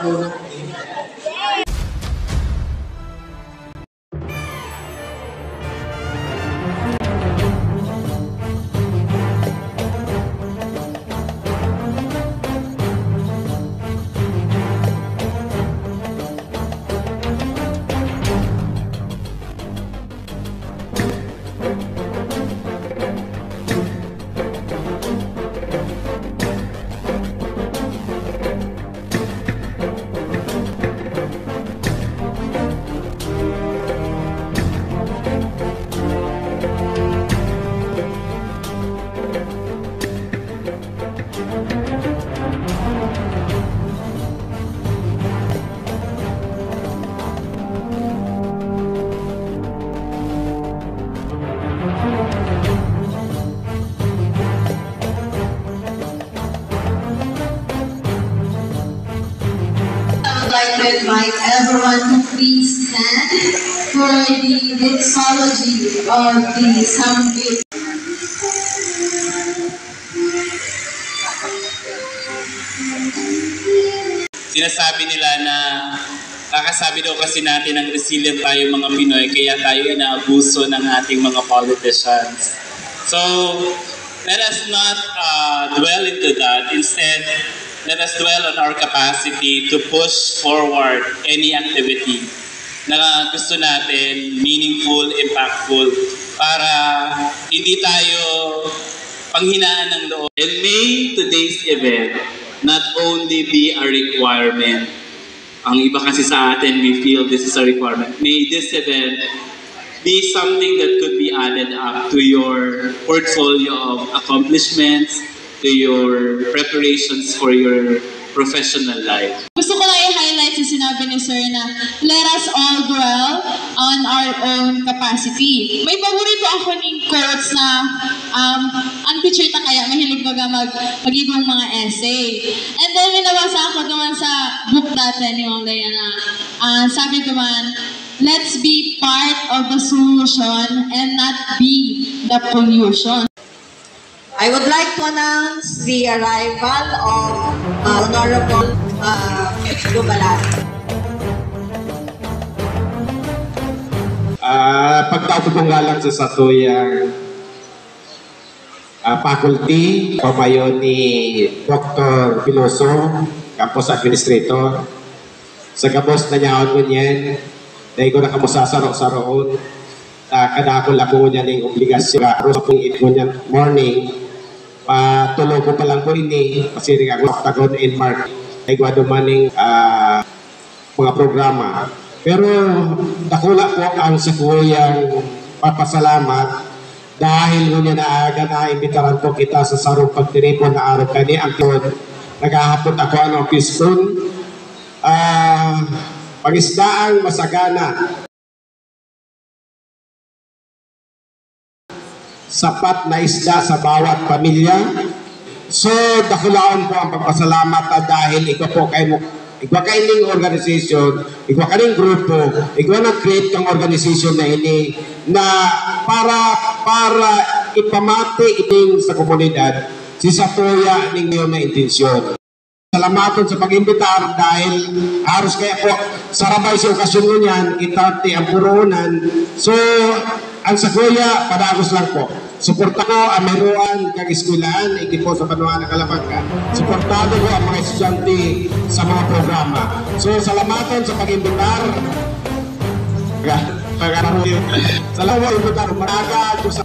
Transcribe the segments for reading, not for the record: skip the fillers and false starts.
muna. I'd like to invite everyone to please stand for the mixology of the Samgit. Sinasabi nila na kakasabi daw kasi natin ng resilient tayo mga Pinoy kaya tayo inaabuso ng ating mga politicians. So, let us not dwell into that. Instead, let us dwell on our capacity to push forward any activity na gusto natin, meaningful, impactful, para hindi tayo panghinaan ng loob. And may today's event not only be a requirement. Ang iba kasi sa atin, we feel this is a requirement. May this event be something that could be added up to your portfolio of accomplishments, to your preparations for your professional life. Gusto ko lang i-highlight sa sinabi ni Sir na let us all dwell on our own capacity. May paborito ako ng quotes na ang teacher ta kaya mahilig mag-ibang mga essay. And then minabasa ako naman sa book natin ni Ma'am Diana. Sabi naman, let's be part of the solution and not be the pollution. I would like to announce the arrival of Honorable Lubalan. Pagtapos kong galang sa Satuyang faculty, pamayo ni Dr. Piloso, campus administrator. Sa gabos na niyaon ko niyan, dahil ko na kamusasarok-saroon, kadakol ako niya ng obligasyon. Pero sa pong ito niyan morning, patulog ko pa lang po ini, kasi rin ako Octagon in March, ay gumadumaning mga programa. Pero dakula po ang sakuyang papasalamat dahil ngunit naaga na imbitaran po kita sa sarong pagtiripon na araw kani ang tiyon. Naghahapot ako ang piston. Pangisdaang masagana. Sapat na isda sa bawat pamilya. So, dakulaon po ang pagpasalamat dahil ikaw po kayo ning organisasyon, ikaw kaning grupo, ikaw nag-create kang organisasyon na ini na para ipamati iting sa komunidad si Satuya ning niyo na intensyon. Salamaton sa pag-imbitar dahil haros kaya po sarabay sa okasyon mo niyan, itati ang purunan. So, ang Sakuya, padagos lang po. Suporta ko ang meruan kag eskwelahan, hindi po sa Panuan ng Kalapagka. Suportado ko ang mga estudyante sa mga programa. So, salamaton sa pag-imbitar. Salamat imbitar. Maraga ko sa...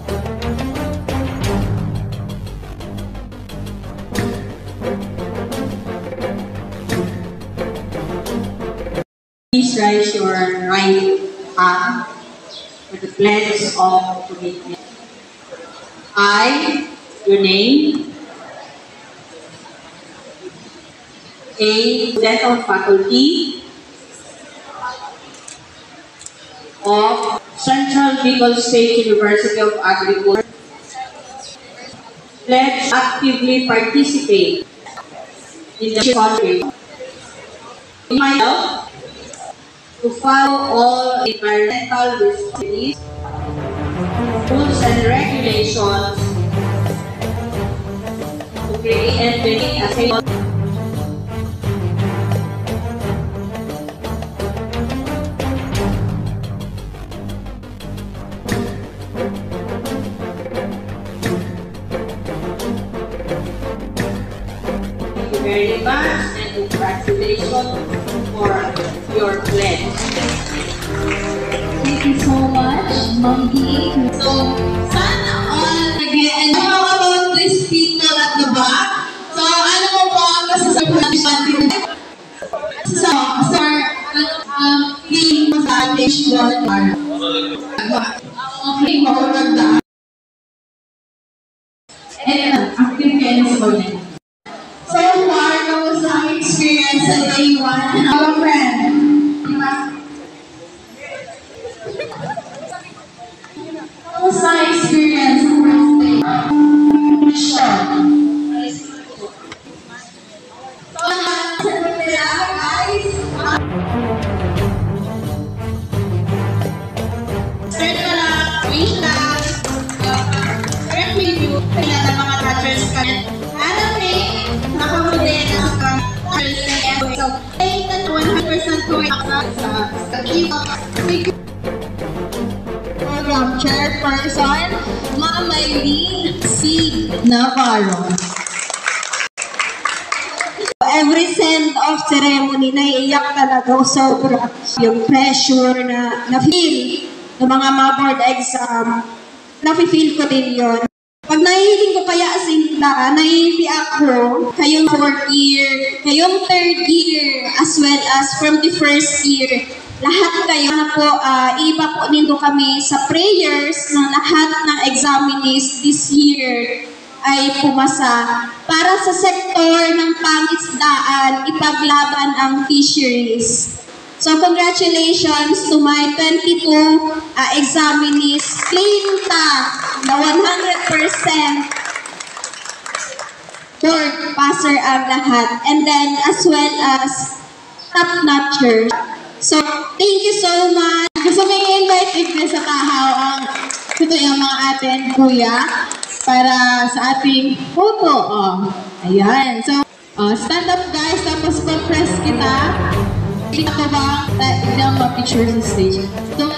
Please raise your right hand for the pledge of commitment. I, your name, a dental faculty of Central Bicol State University of Agriculture, pledge actively participate in the country. Myself, to follow all environmental responsibilities, rules and regulations, to create and maintain a safe very much and congratulations for your pledge. Thank you so much, Monkey. So, sana all And how about these people at the back? So, ano mo po ang masasabi natin? So, sir, feeling mo sa addition? Okay, mahulog na. And active kayo sa bawin. So far, kamusta ang experience sa day 1? Hello, friend. Kamusta ang experience sa first day? Sure. So, sa nila, guys. Start na lang. Wish lang. Correct review. Kaya na mga touchers ka. Ano nakamuli na sa touchers. So, ay na 100% to sa key. Program Chairperson, Ma'am Maylene C. Navarro. Every send-off ceremony, naiiyak talaga sobra. Yung pressure na feel ng mga board exam, nafe-feel ko din yon. Pag nahihiling ko kaya Sinta, nahihiling ako, kayong 4th year, kayong 3rd year, as well as from the 1st year, lahat kayo na po, iba po nito kami sa prayers na lahat ng examinees this year ay pumasa para sa sektor ng pangisdaan, ipaglaban ang fisheries. So congratulations to my 22 examinees. Claim ta na 100% board passer ang lahat. And then as well as top-notchers. So thank you so much. Gusto ko i-invite Ignace sa tahaw ang ito yung mga atin, kuya, para sa ating photo. Oh, ayan. So, stand up guys, tapos pag-press kita. Hindi ka ba ilang ma-picture sa stage? So,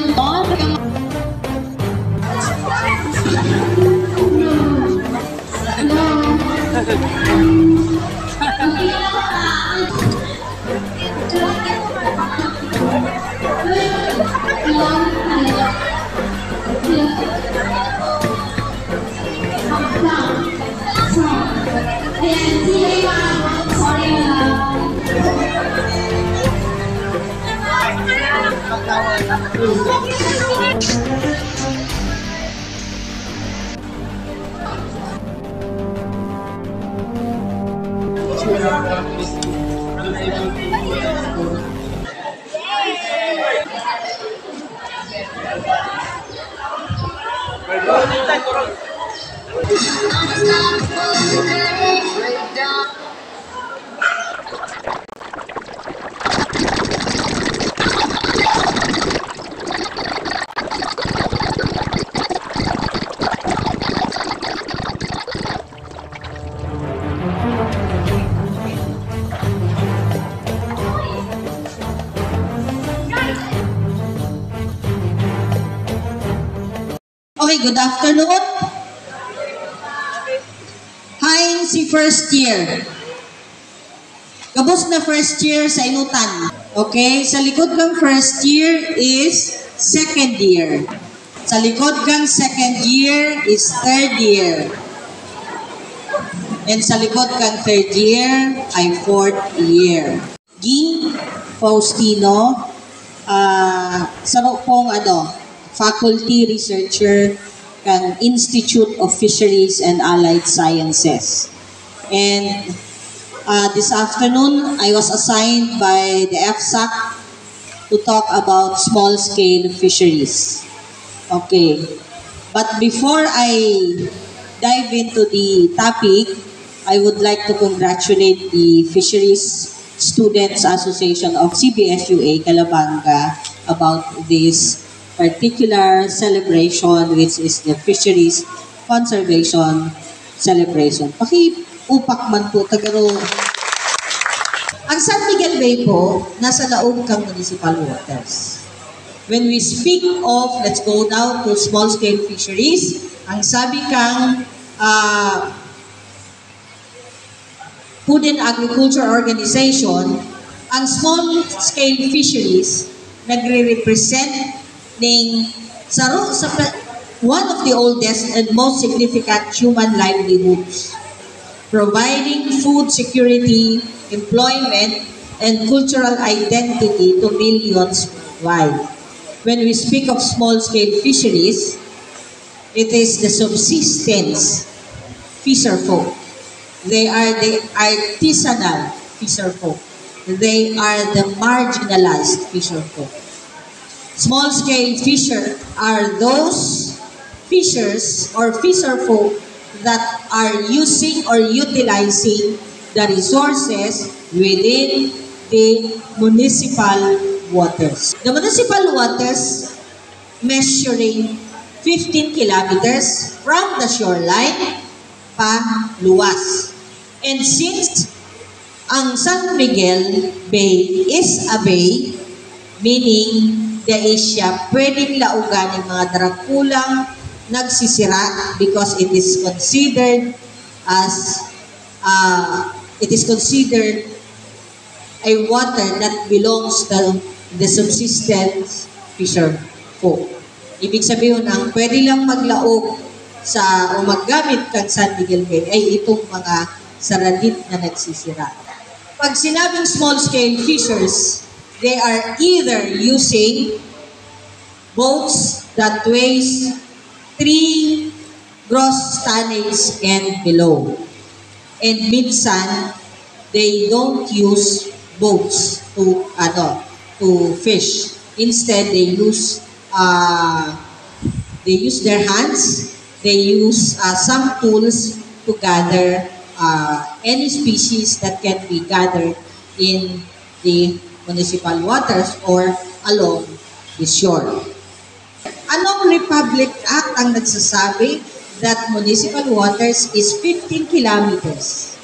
Okay, good afternoon. Hi, si first year. Kabos na first year sa inutan. Okay, sa likod ng first year is second year. Sa likod ng second year is third year. And sa likod ng third year ay fourth year. Ging Faustino, sa pong faculty researcher ng Institute of Fisheries and Allied Sciences. And this afternoon, I was assigned by the FSAC to talk about small-scale fisheries. Okay. But before I dive into the topic, I would like to congratulate the Fisheries Students Association of CBSUA Calabanga about this particular celebration, which is the Fisheries Conservation Celebration. Paki-upak man po, tagaro. Ang San Miguel Bay po, nasa laog kang municipal waters. When we speak of, let's go now to small-scale fisheries, ang sabi kang Food and Agriculture Organization, ang small-scale fisheries nagre-represent ng one of the oldest and most significant human livelihoods, providing food security, employment, and cultural identity to millions worldwide. When we speak of small-scale fisheries, it is the subsistence fisherfolk. They are the artisanal fisherfolk. They are the marginalized fisherfolk. Small-scale fisher are those fishers or fisherfolk that are using or utilizing the resources within the municipal waters. The municipal waters measuring 15 kilometers from the shoreline pa luwas. And since ang San Miguel Bay is a bay, meaning the Asia pwedeng laugan ng mga drakulang nagsisira because it is considered a water that belongs to the subsistence fisher folk. Ibig sabihin, ang pwede lang maglaog o maggamit kang San Miguel Bay ay itong mga saradit na nagsisira. Pag sinabing small-scale fishers, they are either using boats that weighs 3 gross tonnage and below. And minsan, they don't use boats to fish. Instead, they use their hands. They use some tools to gather any species that can be gathered in the municipal waters or along the shore. Anong Republic Act ang nagsasabi that municipal waters is 15 kilometers?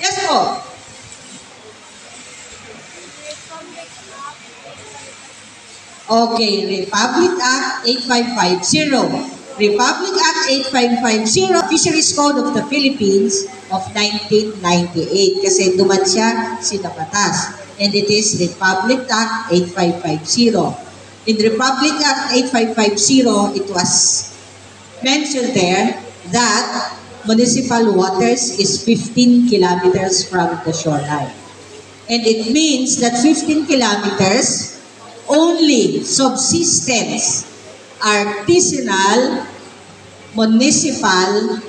Yes po. Okay, Republic Act 8550. Republic Act 8550, Fisheries Code of the Philippines of 1998. Kasi duman siya sinabatas. And it is Republic Act 8550. In Republic Act 8550, it was mentioned there that municipal waters is 15 kilometers from the shoreline. And it means that 15 kilometers only subsistence, artisanal, municipal,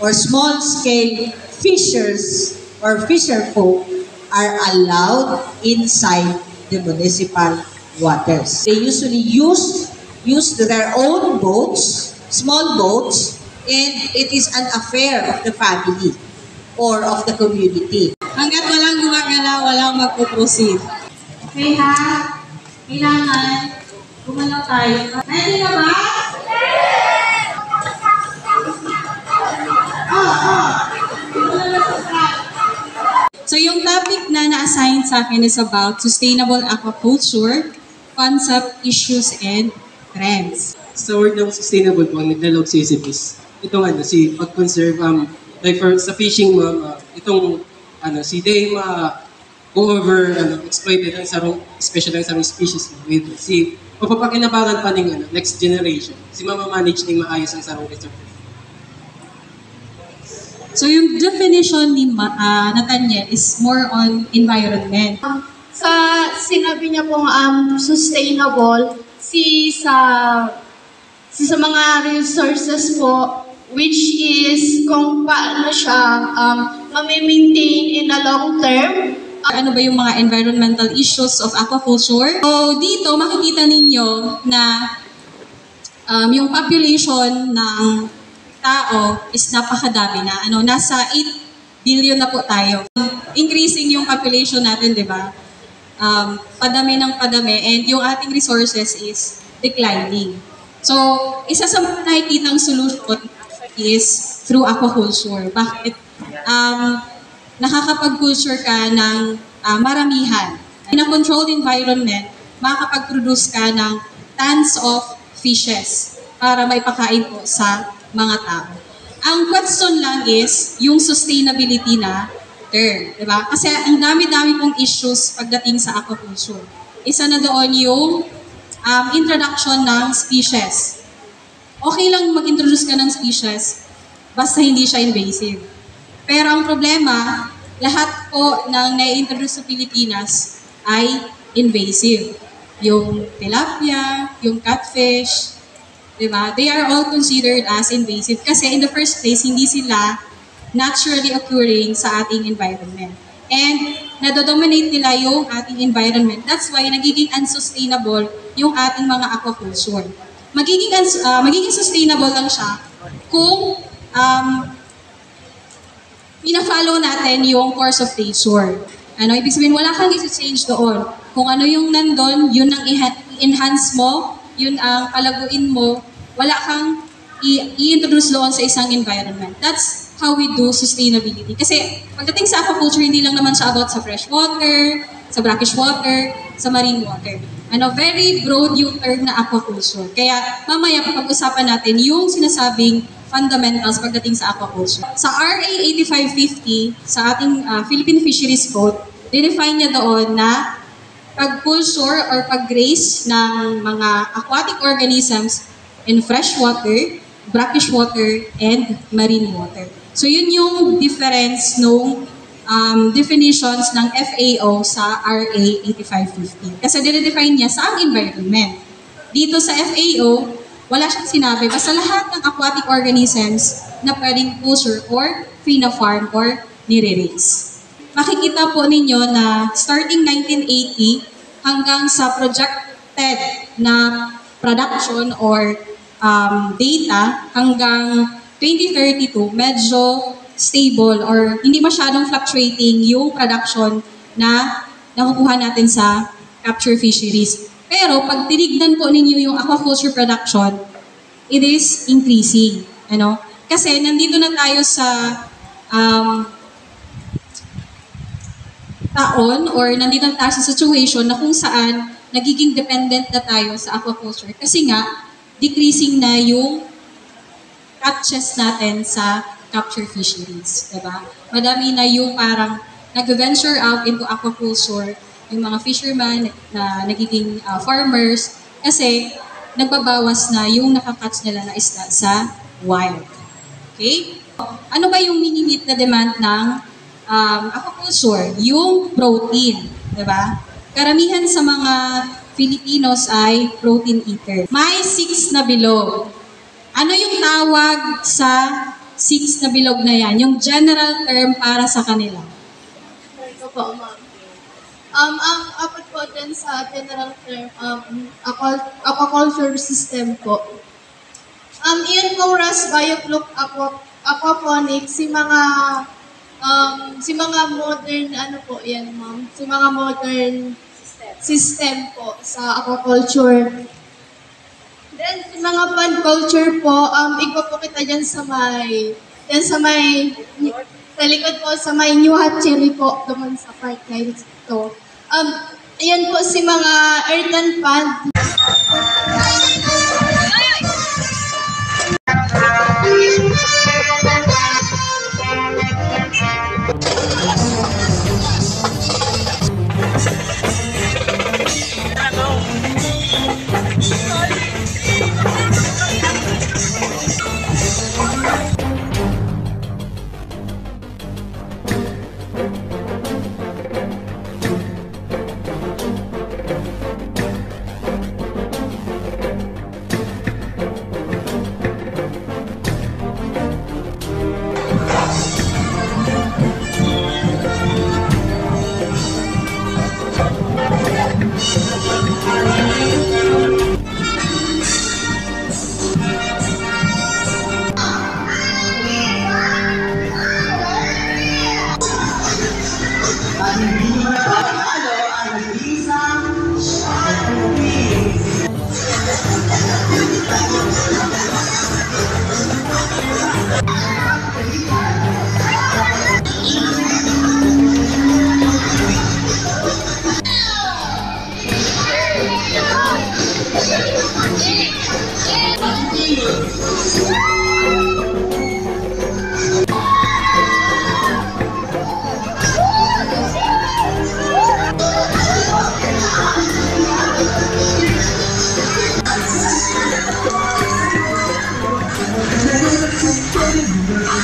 or small-scale fishers or fisherfolk are allowed inside the municipal waters. They usually use their own boats, small boats, and it is an affair of the family or of the community. Hanggat walang gumagalaw, walang magpo-proceed. Okay ha? Kailangan gumalaw tayo. Ready na ba? So yung topic na na-assign sa akin is about sustainable aquaculture, concept, issues, and trends. Sa word ng sustainable po, naglalog si Isipis. Itong si pag-conserve, like for sa fishing, si Day go over exploited ang sarong, especially ang sarong species with si papapakinabangan pa ng next generation. Si mamamanage ng maayos ang sarong resources. So yung definition ni Nathaniel is more on environment. Sa sinabi niya pong sustainable, sa mga resources po, which is kung paano siya ma-maintain in a long term. Ano ba yung mga environmental issues of aquaculture? So dito makikita ninyo na yung population ng tao is napakadami na. Nasa 8 billion na po tayo. Increasing yung population natin, di ba? Padami ng padami, and yung ating resources is declining. So, isa sa mga nakikitang solution is through aquaculture. Bakit? Nakakapag-culture ka ng maramihan. In a controlled environment, makakapag-produce ka ng tons of fishes para may pakain po sa mga tao. Ang question lang is yung sustainability na term, di ba? Kasi ang dami-dami pong issues pagdating sa aquaculture. Isa na doon yung introduction ng species. Okay lang mag-introduce ka ng species, basta hindi siya invasive. Pero ang problema, lahat po ng na-introduce sa Pilipinas ay invasive. Yung tilapia, yung catfish, diba? They are all considered as invasive kasi in the first place, hindi sila naturally occurring sa ating environment. And nadodominate nila yung ating environment. That's why nagiging unsustainable yung ating mga aquaculture. Magiging sustainable lang siya kung pina-follow natin yung course of nature. Ibig sabihin, wala kang i-change doon. Kung ano yung nandun, yun ang i-enhance mo, yun ang palaguin mo, wala kang i-introduce doon sa isang environment. That's how we do sustainability. Kasi pagdating sa aquaculture, hindi lang naman siya about sa fresh water, sa brackish water, sa marine water. Very broad yung term na aquaculture. Kaya mamaya papag-usapan natin yung sinasabing fundamentals pagdating sa aquaculture. Sa RA 8550, sa ating Philippine Fisheries Code, define niya doon na pag-culture or pag-graze ng mga aquatic organisms in fresh water, brackish water, and marine water. So yun yung difference nung definitions ng FAO sa RA 8550. Kasi dinedefine niya sa environment. Dito sa FAO, wala siyang sinabi. Basta lahat ng aquatic organisms na pwedeng culture or free na farm or nire-raise. Makikita po ninyo na starting 1980 hanggang sa projected na production or data hanggang 2032, medyo stable or hindi masyadong fluctuating yung production na nakukuha natin sa capture fisheries. Pero pag tinignan po ninyo yung aquaculture production, it is increasing. Kasi nandito na tayo sa taon or nandito na tayo sa situation na kung saan nagiging dependent na tayo sa aquaculture. Kasi nga, decreasing na yung catches natin sa capture fisheries. Diba? Madami na yung parang nag-venture out into aquaculture, yung mga fishermen na nagiging farmers, kasi nagbabawas na yung nakakatch nila na isda sa wild. Okay? Ano ba yung minimit na demand ng aquaculture? Yung protein. Diba? Karamihan sa mga Filipinos ay protein eater. May 6 na bilog. Ano yung tawag sa 6 na bilog na yan? Yung general term para sa kanila. Ito po, ma'am. Ang apat po dyan sa general term, aquaculture system po. Iyan po RAS Biofluke Aquaponics, si mga modern, ma'am? Si mga modern system po sa aquaculture. Then, si mga pond culture po, iba po kita dyan sa likod po, sa may New Hatchery po, doon sa part na ito. Ayan po si mga earthen pond.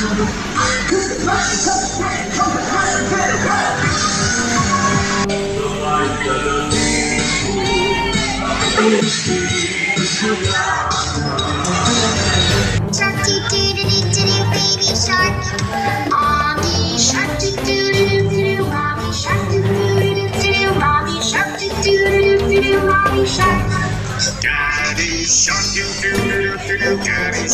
Shark doo doo doo doo doo, baby shark. Mommy shark doo doo doo doo doo, mommy shark doo doo doo doo doo, mommy shark doo doo doo doo doo, mommy shark. Daddy shark doo doo doo doo doo, daddy.